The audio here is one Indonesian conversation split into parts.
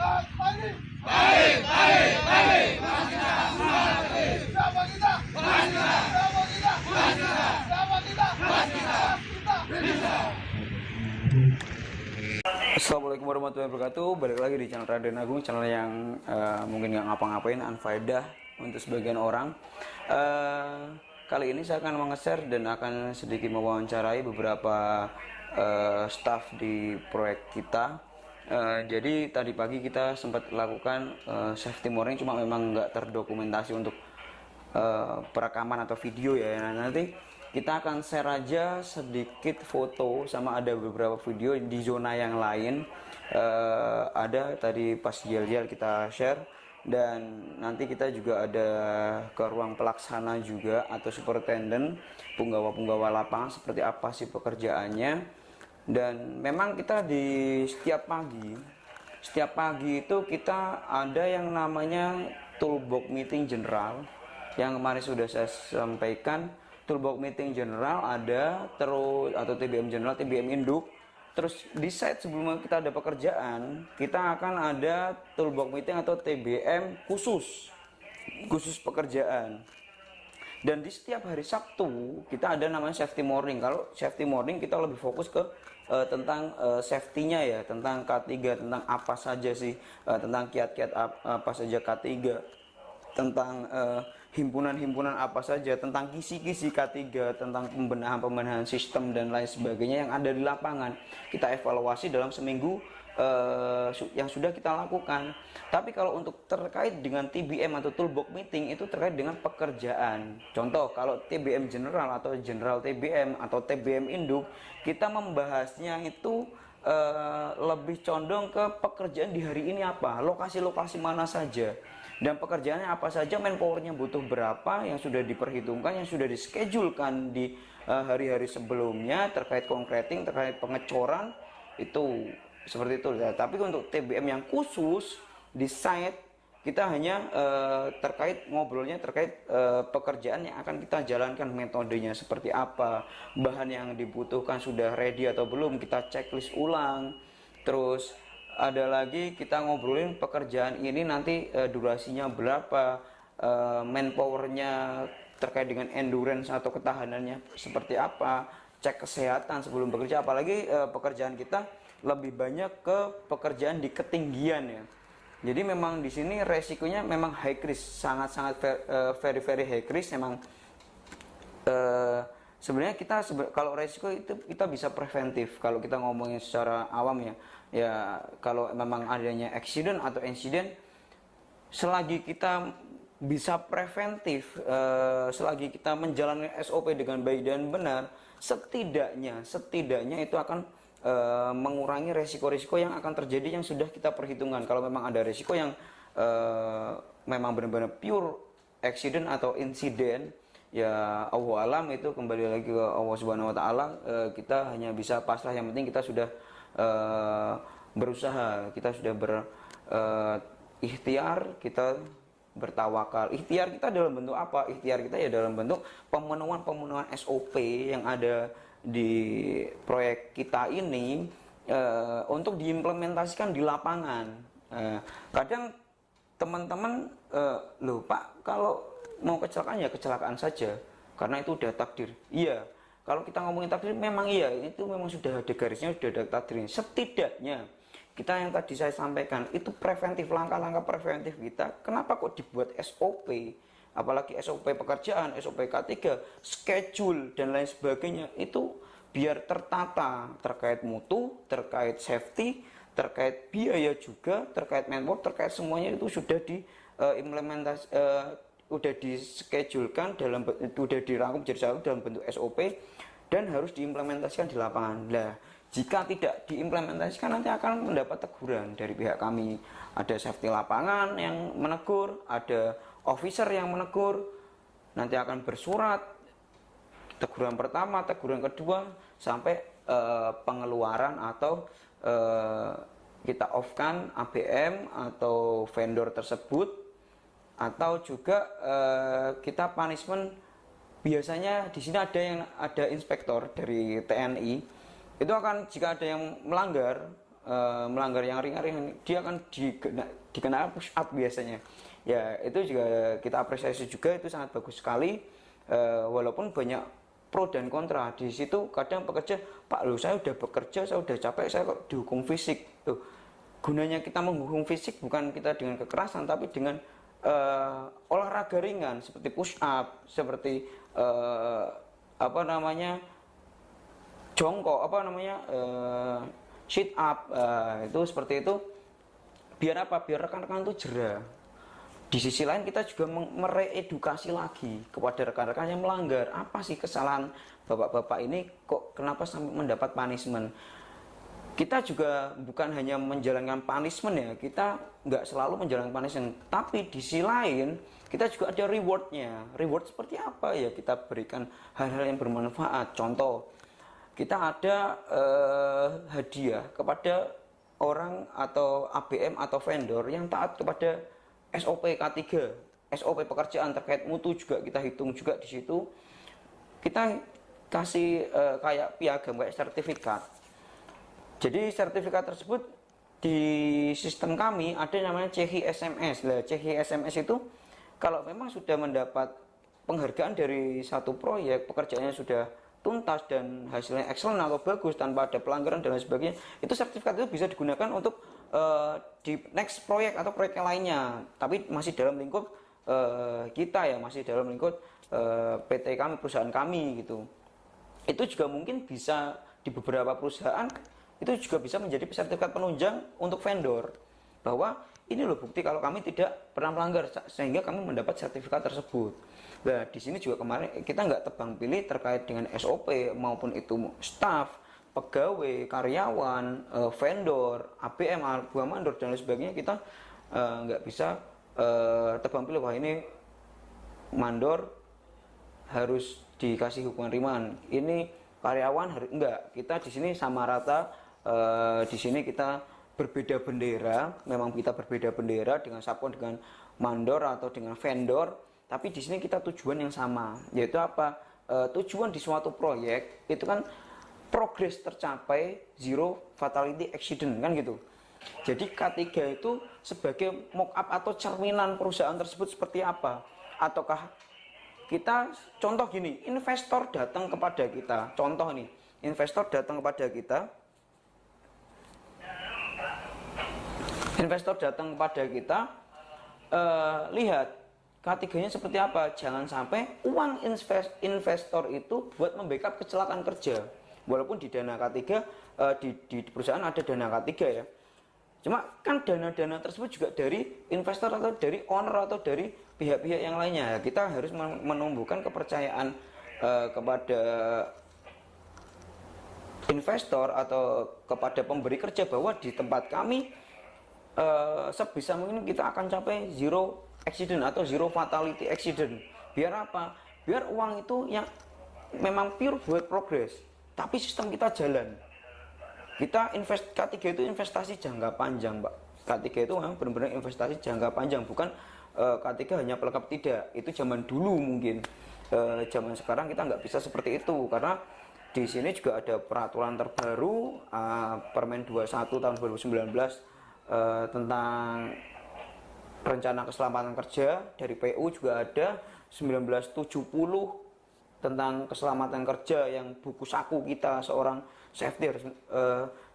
Assalamualaikum warahmatullahi wabarakatuh. Balik lagi di channel Raden Agung, channel yang mungkin nggak ngapa-ngapain, unfaedah untuk sebagian orang. Kali ini saya akan menge-share dan akan sedikit mewawancarai beberapa staff di proyek kita. Jadi tadi pagi kita sempat lakukan safety morning, cuma memang nggak terdokumentasi untuk perekaman atau video ya. Nah, nanti kita akan share aja sedikit foto sama ada beberapa video di zona yang lain. Ada tadi pas gel-gel kita share, dan nanti kita juga ada ke ruang pelaksana juga atau superintendent, punggawa-punggawa lapangan seperti apa sih pekerjaannya. Dan memang kita di setiap pagi itu kita ada yang namanya toolbox meeting general yang kemarin sudah saya sampaikan. Toolbox meeting general ada, terus atau TBM general, TBM induk. Terus di site sebelum kita ada pekerjaan, kita akan ada toolbox meeting atau TBM khusus pekerjaan. Dan di setiap hari Sabtu kita ada namanya safety morning. Kalau safety morning kita lebih fokus ke tentang safety-nya ya, tentang K3, tentang apa saja sih, tentang kiat-kiat apa saja K3, tentang himpunan-himpunan apa saja, tentang kisi-kisi K3, tentang pembenahan sistem dan lain sebagainya yang ada di lapangan. Kita evaluasi dalam seminggu yang sudah kita lakukan. Tapi kalau untuk terkait dengan TBM atau toolbox meeting itu terkait dengan pekerjaan. Contoh, kalau TBM general atau general TBM atau TBM induk, kita membahasnya itu lebih condong ke pekerjaan di hari ini apa, lokasi-lokasi mana saja, dan pekerjaannya apa saja, manpowernya butuh berapa, yang sudah diperhitungkan, yang sudah dischedulekan di hari-hari sebelumnya, terkait concreting, terkait pengecoran, itu seperti itu ya. Tapi untuk TBM yang khusus di site, kita hanya ngobrolnya terkait pekerjaan yang akan kita jalankan, metodenya seperti apa, bahan yang dibutuhkan sudah ready atau belum, kita checklist ulang. Terus ada lagi kita ngobrolin pekerjaan ini nanti durasinya berapa, manpowernya terkait dengan endurance atau ketahanannya seperti apa, cek kesehatan sebelum bekerja. Apalagi pekerjaan kita lebih banyak ke pekerjaan di ketinggian ya. Jadi memang di sini resikonya memang high risk, sangat-sangat very high risk. Memang sebenarnya kita kalau resiko itu kita bisa preventif. Kalau kita ngomongin secara awam ya kalau memang adanya accident atau insiden, selagi kita bisa preventif, selagi kita menjalankan SOP dengan baik dan benar, setidaknya itu akan mengurangi resiko-resiko yang akan terjadi yang sudah kita perhitungkan. Kalau memang ada resiko yang memang benar-benar pure accident atau insiden, ya Allah alam, itu kembali lagi ke Allah Subhanahu Wa Taala. Kita hanya bisa pasrah, yang penting kita sudah berusaha, kita sudah berikhtiar, kita bertawakal. Ikhtiar kita dalam bentuk apa? Ikhtiar kita ya dalam bentuk pemenuhan SOP yang ada di proyek kita ini untuk diimplementasikan di lapangan. Kadang teman-teman loh Pak, kalau mau kecelakaan ya kecelakaan saja karena itu udah takdir. Iya, kalau kita ngomongin takdir memang iya, itu memang sudah ada garisnya, sudah ada takdirnya. Setidaknya kita yang tadi saya sampaikan itu preventif, langkah-langkah preventif kita. Kenapa kok dibuat SOP? Apalagi SOP pekerjaan, SOP K3, schedule dan lain sebagainya, itu biar tertata terkait mutu, terkait safety, terkait biaya juga, terkait manpower, terkait semuanya itu sudah diimplementasi, sudah dischedulekan sudah dirangkum jadi satu dalam bentuk SOP dan harus diimplementasikan di lapangan. Nah, jika tidak diimplementasikan nanti akan mendapat teguran dari pihak kami. Ada safety lapangan yang menegur, ada officer yang menegur, nanti akan bersurat teguran pertama, teguran kedua, sampai pengeluaran atau kita off-kan ABM atau vendor tersebut, atau juga kita punishment. Biasanya di sini ada inspektor dari TNI, itu akan jika ada yang melanggar melanggar yang ringan-ringan, dia akan dikenakan push up biasanya. Ya itu juga kita apresiasi juga, itu sangat bagus sekali. Walaupun banyak pro dan kontra di situ, kadang pekerja, Pak lu saya udah bekerja, saya udah capek, saya kok dihukum fisik. Tuh, gunanya kita menghukum fisik bukan kita dengan kekerasan, tapi dengan olahraga ringan seperti push up, seperti apa namanya jongkok, apa namanya sit up, itu seperti itu. Biar apa? Biar rekan-rekan itu jera. Di sisi lain kita juga mereedukasi lagi kepada rekan-rekan yang melanggar. Apa sih kesalahan bapak-bapak ini, kok kenapa sampai mendapat punishment? Kita juga bukan hanya menjalankan punishment ya, kita nggak selalu menjalankan punishment, tapi di sisi lain kita juga ada rewardnya. Reward seperti apa ya? Kita berikan hal-hal yang bermanfaat. Contoh, kita ada hadiah kepada orang atau ABM atau vendor yang taat kepada SOP K3, SOP pekerjaan terkait mutu juga kita hitung juga di situ. Kita kasih kayak piagam, kayak sertifikat. Jadi sertifikat tersebut di sistem kami ada namanya CHI-SMS. Nah, CHI-SMS itu kalau memang sudah mendapat penghargaan dari satu proyek, pekerjaannya sudah tuntas dan hasilnya excellent atau bagus tanpa ada pelanggaran dan lain sebagainya, itu sertifikat itu bisa digunakan untuk di next proyek atau proyek yang lainnya, tapi masih dalam lingkup kita ya, masih dalam lingkup PT kami, perusahaan kami gitu. Itu juga mungkin bisa di beberapa perusahaan itu juga bisa menjadi sertifikat penunjang untuk vendor, bahwa ini loh bukti kalau kami tidak pernah melanggar, sehingga kami mendapat sertifikat tersebut. Nah di sini juga kemarin kita nggak tebang pilih terkait dengan SOP, maupun itu staff, pegawai, karyawan, vendor, ABM, buah mandor dan lain sebagainya. Kita nggak bisa tebang pilih wah ini mandor harus dikasih hukuman ringan, ini karyawan harus enggak. Kita di sini sama rata. Di sini kita berbeda bendera, memang kita berbeda bendera dengan Sapkon, dengan mandor atau dengan vendor, tapi di sini kita tujuan yang sama, yaitu apa? Tujuan di suatu proyek itu kan progres tercapai, zero fatality accident kan gitu. Jadi K3 itu sebagai mock up atau cerminan perusahaan tersebut seperti apa. Ataukah kita, contoh gini, investor datang kepada kita, contoh nih, investor datang kepada kita, lihat K3-nya seperti apa. Jangan sampai uang investor itu buat membackup kecelakaan kerja. Walaupun di dana K3, di perusahaan ada dana K3 ya, cuma kan dana-dana tersebut juga dari investor atau dari owner atau dari pihak-pihak yang lainnya. Kita harus menumbuhkan kepercayaan kepada investor atau kepada pemberi kerja, bahwa di tempat kami sebisa mungkin kita akan capai zero accident atau zero fatality accident. Biar apa? Biar uang itu yang memang pure buat progres, tapi sistem kita jalan. Kita K3 itu investasi jangka panjang, Pak. K3 itu memang benar-benar investasi jangka panjang, bukan K3 hanya pelengkap, tidak. Itu zaman dulu mungkin. Zaman sekarang kita nggak bisa seperti itu, karena di sini juga ada peraturan terbaru Permen 21 tahun 2019 tentang rencana keselamatan kerja. Dari PU juga ada 1970 tentang keselamatan kerja, yang buku saku kita seorang safety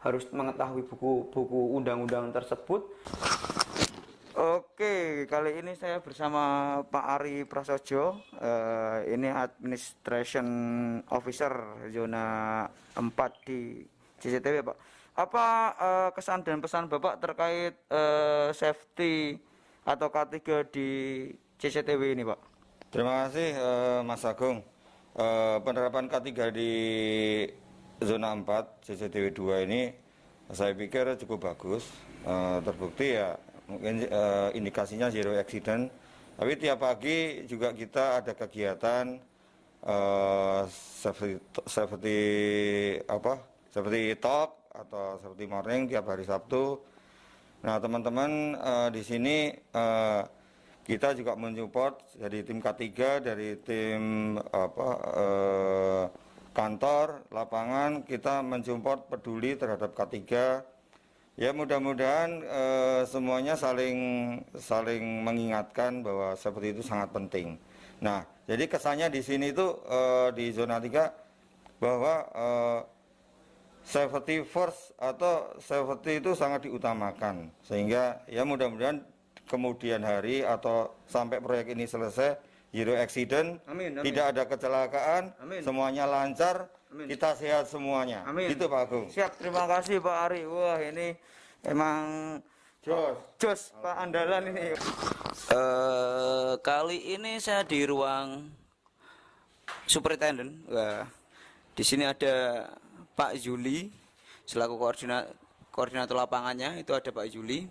harus mengetahui buku undang-undang tersebut. Oke, kali ini saya bersama Pak Ari Prasojo, ini Administration Officer zona 4 di CCTW, Pak. Apa kesan dan pesan Bapak terkait safety atau K3 di CCTW ini, Pak? Terima kasih Mas Agung. Penerapan K3 di zona 4 CCTW 2 ini saya pikir cukup bagus. Terbukti ya, mungkin indikasinya zero accident. Tapi tiap pagi juga kita ada kegiatan seperti talk atau seperti morning tiap hari Sabtu. Nah teman-teman di sini kita juga mensupport dari tim K3, dari tim kantor, lapangan, kita mensupport peduli terhadap K3. Ya mudah-mudahan semuanya saling mengingatkan bahwa seperti itu sangat penting. Nah, jadi kesannya di sini itu di zona 3 bahwa safety first atau safety itu sangat diutamakan. Sehingga ya mudah-mudahan kemudian hari atau sampai proyek ini selesai, zero accident, Amin, amin. tidak ada kecelakaan, Amin. semuanya lancar, Amin. kita sehat semuanya. Amin. Itu Pak Agung. Siap, terima kasih Pak Ari. Wah, ini emang jos Pak andalan ini. Kali ini saya di ruang superintendent. Wah, di sini ada Pak Juli selaku koordinator lapangannya. Itu ada Pak Juli.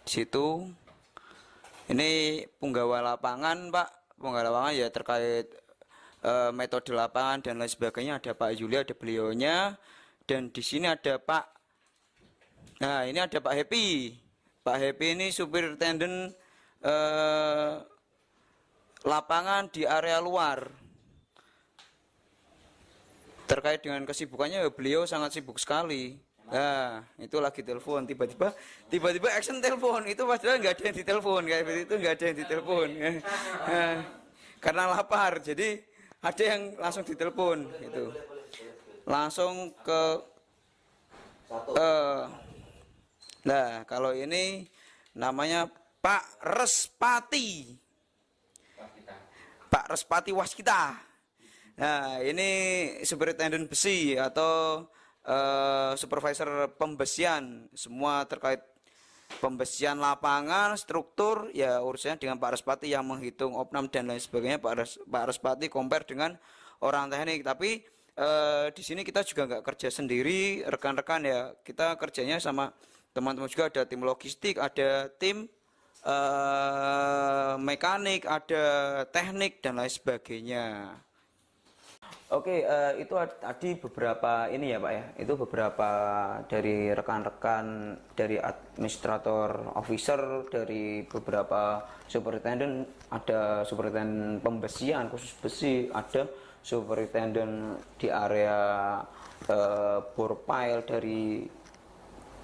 Di situ ini penggawa lapangan, Pak. Penggawa lapangan ya terkait metode lapangan dan lain sebagainya. Ada Pak Juli, ada beliaunya. Dan di sini ada Pak. Nah, ini ada Pak Happy. Pak Happy ini superintendent lapangan di area luar. Terkait dengan kesibukannya, beliau sangat sibuk sekali. Nah, itu lagi telepon, tiba-tiba action telepon. Itu padahal nggak ada yang ditelepon, kayak begitu nggak ada yang ditelepon. Karena lapar, jadi ada yang langsung ditelepon itu. Langsung ke nah, kalau ini namanya Pak Respati. Pak Respati Waskita. Nah, ini superintendent besi atau supervisor pembesian, semua terkait pembesian lapangan, struktur, ya urusannya dengan Pak Respati yang menghitung opnam dan lain sebagainya. Pak Respati compare dengan orang teknik. Tapi di sini kita juga nggak kerja sendiri, rekan-rekan ya, kita kerjanya sama teman-teman juga, ada tim logistik, ada tim mekanik, ada teknik dan lain sebagainya. Oke, itu tadi beberapa ini ya Pak ya, itu beberapa dari rekan-rekan, dari administrator officer, dari beberapa superintendent, ada superintendent pembesian khusus besi, ada superintendent di area bore pile dari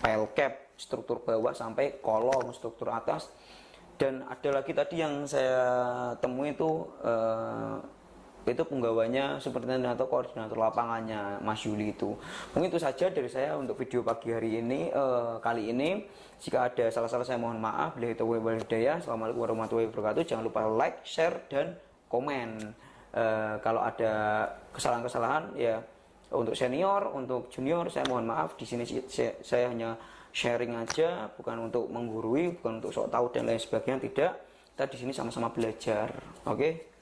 pile cap, struktur bawah sampai kolom, struktur atas. Dan ada lagi tadi yang saya temui itu penggawanya superintendent atau koordinator lapangannya Mas Yuli itu. Mungkin itu saja dari saya untuk video pagi hari ini. Kali ini jika ada salah-salah saya mohon maaf. Assalamualaikum warahmatullahi wabarakatuh. Jangan lupa like, share, dan komen. Kalau ada kesalahan-kesalahan ya untuk senior, untuk junior saya mohon maaf. Di sini saya hanya sharing aja, bukan untuk menggurui, bukan untuk sok tahu dan lain sebagainya, tidak. Kita di sini sama-sama belajar. Oke.